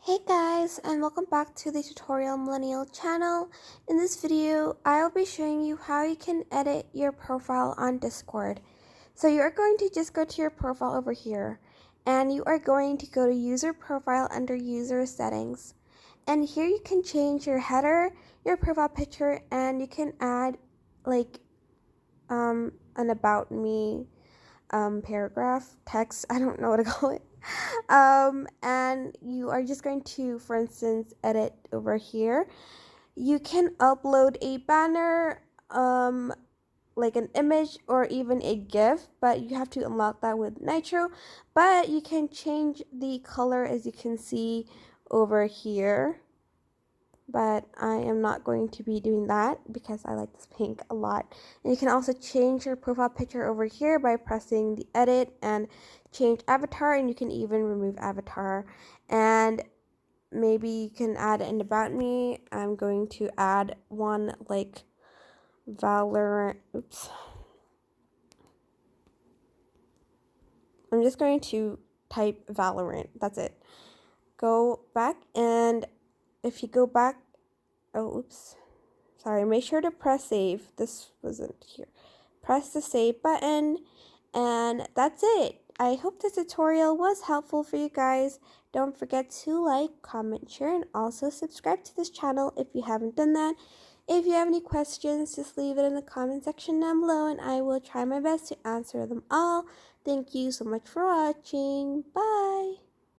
Hey guys, and welcome back to the Tutorial Millennial channel. In this video, I'll be showing you how you can edit your profile on Discord. So you are going to just go to your profile over here, and you are going to go to user profile under user settings. And here you can change your header, your profile picture, and you can add like an about me paragraph, text, I don't know what to call it. And you are just going to, for instance, edit over here. You can upload a banner, like an image or even a GIF, but you have to unlock that with Nitro. But you can change the color, as you can see over here. But I am not going to be doing that because I like this pink a lot. And you can also change your profile picture over here by pressing the edit and change avatar, and you can even remove avatar. And maybe you can add an about me. I'm going to add one like Valorant. Oops. I'm just going to type Valorant. That's it. Go back, and if you go back, oh, oops. Sorry, make sure to press save. This wasn't here. Press the save button, and that's it. I hope this tutorial was helpful for you guys. Don't forget to like, comment, share, and also subscribe to this channel if you haven't done that. If you have any questions, just leave it in the comment section down below, and I will try my best to answer them all. Thank you so much for watching. Bye!